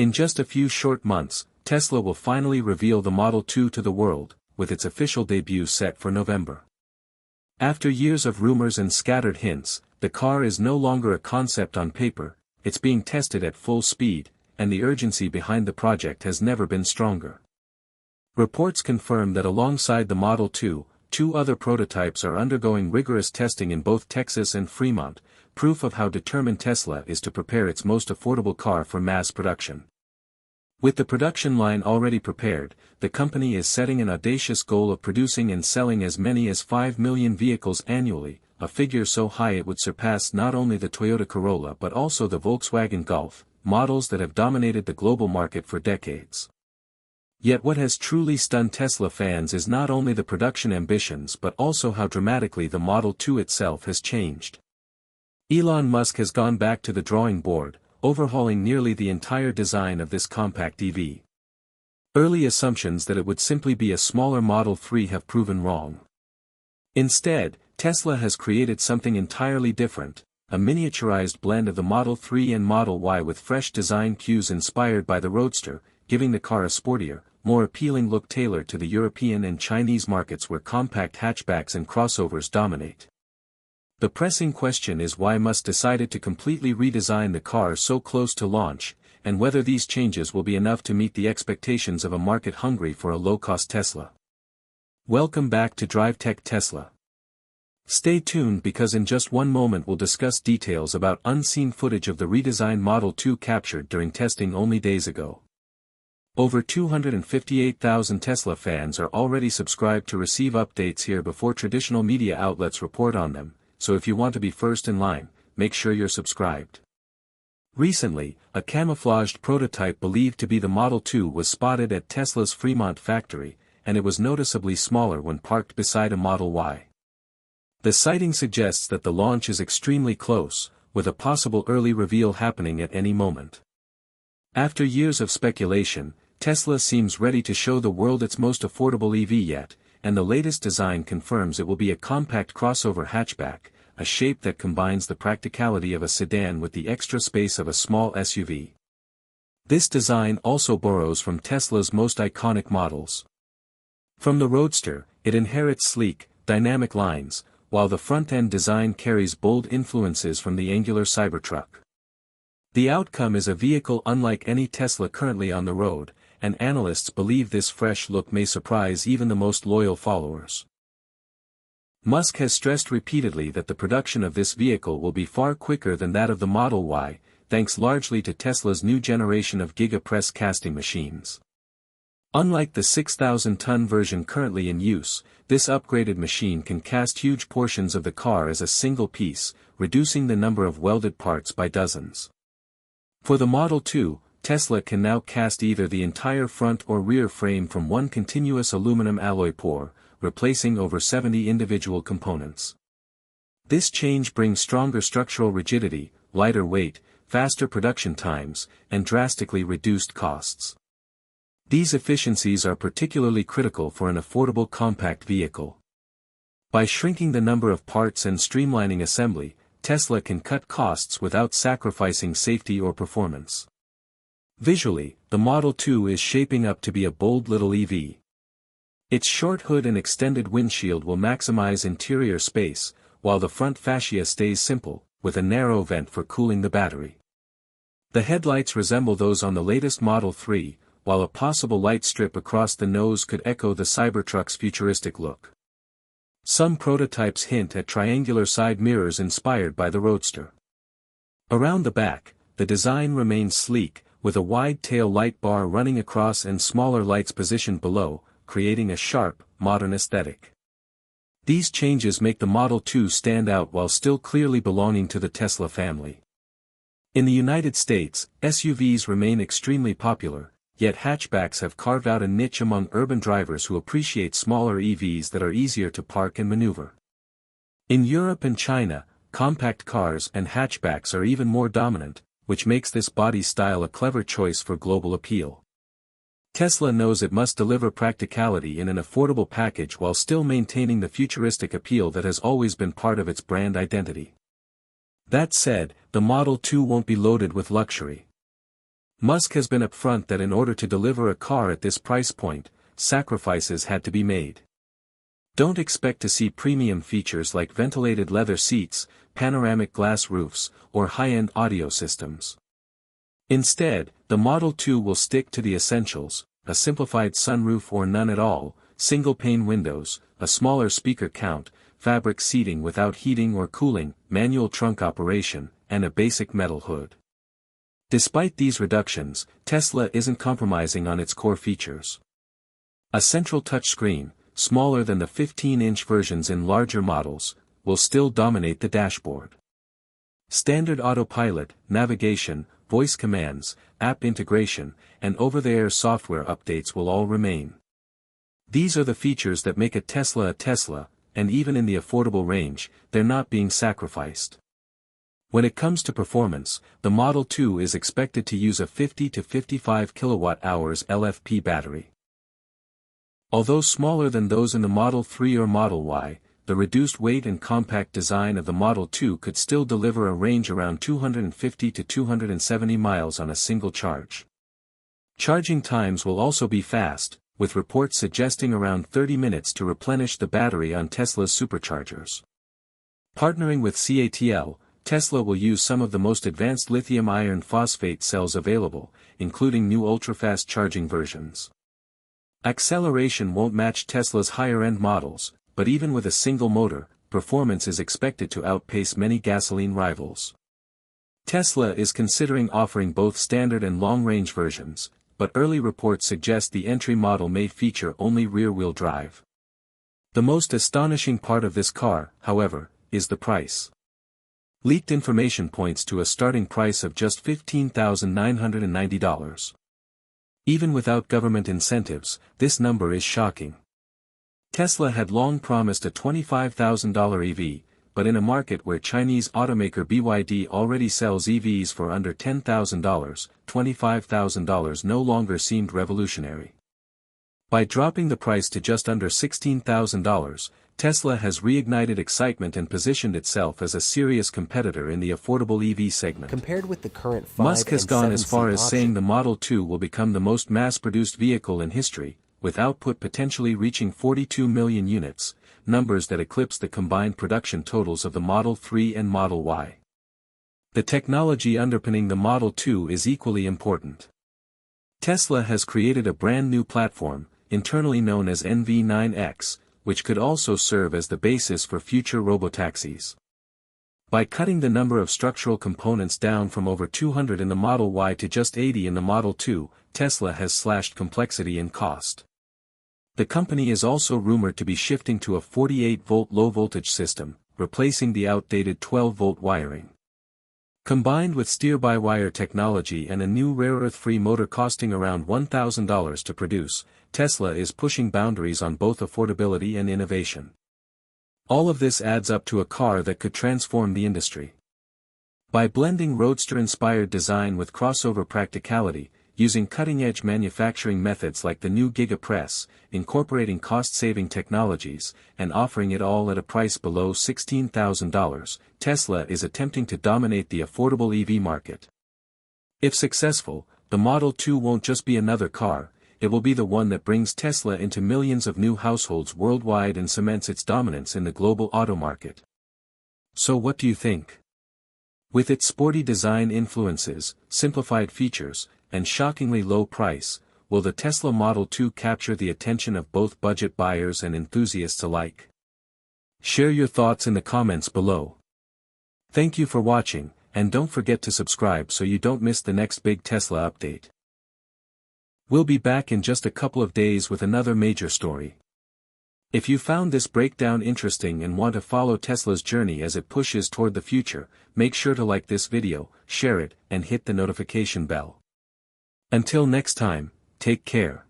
In just a few short months, Tesla will finally reveal the Model 2 to the world, with its official debut set for November. After years of rumors and scattered hints, the car is no longer a concept on paper, it's being tested at full speed, and the urgency behind the project has never been stronger. Reports confirm that alongside the Model 2, two other prototypes are undergoing rigorous testing in both Texas and Fremont, proof of how determined Tesla is to prepare its most affordable car for mass production. With the production line already prepared, the company is setting an audacious goal of producing and selling as many as 5 million vehicles annually, a figure so high it would surpass not only the Toyota Corolla but also the Volkswagen Golf, models that have dominated the global market for decades. Yet what has truly stunned Tesla fans is not only the production ambitions but also how dramatically the Model 2 itself has changed. Elon Musk has gone back to the drawing board, overhauling nearly the entire design of this compact EV. Early assumptions that it would simply be a smaller Model 3 have proven wrong. Instead, Tesla has created something entirely different, a miniaturized blend of the Model 3 and Model Y with fresh design cues inspired by the Roadster, giving the car a sportier, more appealing look tailored to the European and Chinese markets where compact hatchbacks and crossovers dominate. The pressing question is why Musk decided to completely redesign the car so close to launch, and whether these changes will be enough to meet the expectations of a market hungry for a low-cost Tesla. Welcome back to Drive Tech Tesla. Stay tuned because in just one moment we'll discuss details about unseen footage of the redesigned Model 2 captured during testing only days ago. Over 258,000 Tesla fans are already subscribed to receive updates here before traditional media outlets report on them, so if you want to be first in line, make sure you're subscribed. Recently, a camouflaged prototype believed to be the Model 2 was spotted at Tesla's Fremont factory, and it was noticeably smaller when parked beside a Model Y. The sighting suggests that the launch is extremely close, with a possible early reveal happening at any moment. After years of speculation, Tesla seems ready to show the world its most affordable EV yet, and the latest design confirms it will be a compact crossover hatchback, a shape that combines the practicality of a sedan with the extra space of a small SUV. This design also borrows from Tesla's most iconic models. From the Roadster, it inherits sleek, dynamic lines, while the front-end design carries bold influences from the angular Cybertruck. The outcome is a vehicle unlike any Tesla currently on the road, and analysts believe this fresh look may surprise even the most loyal followers. Musk has stressed repeatedly that the production of this vehicle will be far quicker than that of the Model Y, thanks largely to Tesla's new generation of giga-press casting machines. Unlike the 6,000-ton version currently in use, this upgraded machine can cast huge portions of the car as a single piece, reducing the number of welded parts by dozens. For the Model 2, Tesla can now cast either the entire front or rear frame from one continuous aluminum alloy pour, replacing over 70 individual components. This change brings stronger structural rigidity, lighter weight, faster production times, and drastically reduced costs. These efficiencies are particularly critical for an affordable compact vehicle. By shrinking the number of parts and streamlining assembly, Tesla can cut costs without sacrificing safety or performance. Visually, the Model 2 is shaping up to be a bold little EV. Its short hood and extended windshield will maximize interior space, while the front fascia stays simple, with a narrow vent for cooling the battery. The headlights resemble those on the latest Model 3, while a possible light strip across the nose could echo the Cybertruck's futuristic look. Some prototypes hint at triangular side mirrors inspired by the Roadster. Around the back, the design remains sleek, with a wide tail light bar running across and smaller lights positioned below, creating a sharp, modern aesthetic. These changes make the Model 2 stand out while still clearly belonging to the Tesla family. In the United States, SUVs remain extremely popular, yet hatchbacks have carved out a niche among urban drivers who appreciate smaller EVs that are easier to park and maneuver. In Europe and China, compact cars and hatchbacks are even more dominant, which makes this body style a clever choice for global appeal. Tesla knows it must deliver practicality in an affordable package while still maintaining the futuristic appeal that has always been part of its brand identity. That said, the Model 2 won't be loaded with luxury. Musk has been upfront that in order to deliver a car at this price point, sacrifices had to be made. Don't expect to see premium features like ventilated leather seats, panoramic glass roofs, or high-end audio systems. Instead, the Model 2 will stick to the essentials: a simplified sunroof or none at all, single-pane windows, a smaller speaker count, fabric seating without heating or cooling, manual trunk operation, and a basic metal hood. Despite these reductions, Tesla isn't compromising on its core features. A central touchscreen, smaller than the 15-inch versions in larger models, will still dominate the dashboard. Standard autopilot, navigation, voice commands, app integration, and over-the-air software updates will all remain. These are the features that make a Tesla, and even in the affordable range, they're not being sacrificed. When it comes to performance, the Model 2 is expected to use a 50 to 55 kWh LFP battery. Although smaller than those in the Model 3 or Model Y, the reduced weight and compact design of the Model 2 could still deliver a range around 250 to 270 miles on a single charge. Charging times will also be fast, with reports suggesting around 30 minutes to replenish the battery on Tesla's superchargers. Partnering with CATL, Tesla will use some of the most advanced lithium iron phosphate cells available, including new ultra-fast charging versions. Acceleration won't match Tesla's higher-end models, but even with a single motor, performance is expected to outpace many gasoline rivals. Tesla is considering offering both standard and long-range versions, but early reports suggest the entry model may feature only rear-wheel drive. The most astonishing part of this car, however, is the price. Leaked information points to a starting price of just $15,990. Even without government incentives, this number is shocking. Tesla had long promised a $25,000 EV, but in a market where Chinese automaker BYD already sells EVs for under $10,000, $25,000 no longer seemed revolutionary. By dropping the price to just under $16,000, Tesla has reignited excitement and positioned itself as a serious competitor in the affordable EV segment. Compared with the current 5 Musk has and gone 7 as far seat as option, saying the Model 2 will become the most mass-produced vehicle in history, with output potentially reaching 42 million units, numbers that eclipse the combined production totals of the Model 3 and Model Y. The technology underpinning the Model 2 is equally important. Tesla has created a brand new platform, internally known as NV9X, which could also serve as the basis for future robotaxis. By cutting the number of structural components down from over 200 in the Model Y to just 80 in the Model 2, Tesla has slashed complexity and cost. The company is also rumored to be shifting to a 48-volt low-voltage system, replacing the outdated 12-volt wiring. Combined with steer-by-wire technology and a new rare earth-free motor costing around $1,000 to produce, Tesla is pushing boundaries on both affordability and innovation. All of this adds up to a car that could transform the industry. By blending roadster-inspired design with crossover practicality, using cutting-edge manufacturing methods like the new GigaPress, incorporating cost-saving technologies, and offering it all at a price below $16,000, Tesla is attempting to dominate the affordable EV market. If successful, the Model 2 won't just be another car, it will be the one that brings Tesla into millions of new households worldwide and cements its dominance in the global auto market. So what do you think? With its sporty design influences, simplified features, and shockingly low price, will the Tesla Model 2 capture the attention of both budget buyers and enthusiasts alike? Share your thoughts in the comments below. Thank you for watching, and don't forget to subscribe so you don't miss the next big Tesla update. We'll be back in just a couple of days with another major story. If you found this breakdown interesting and want to follow Tesla's journey as it pushes toward the future, make sure to like this video, share it, and hit the notification bell. Until next time, take care.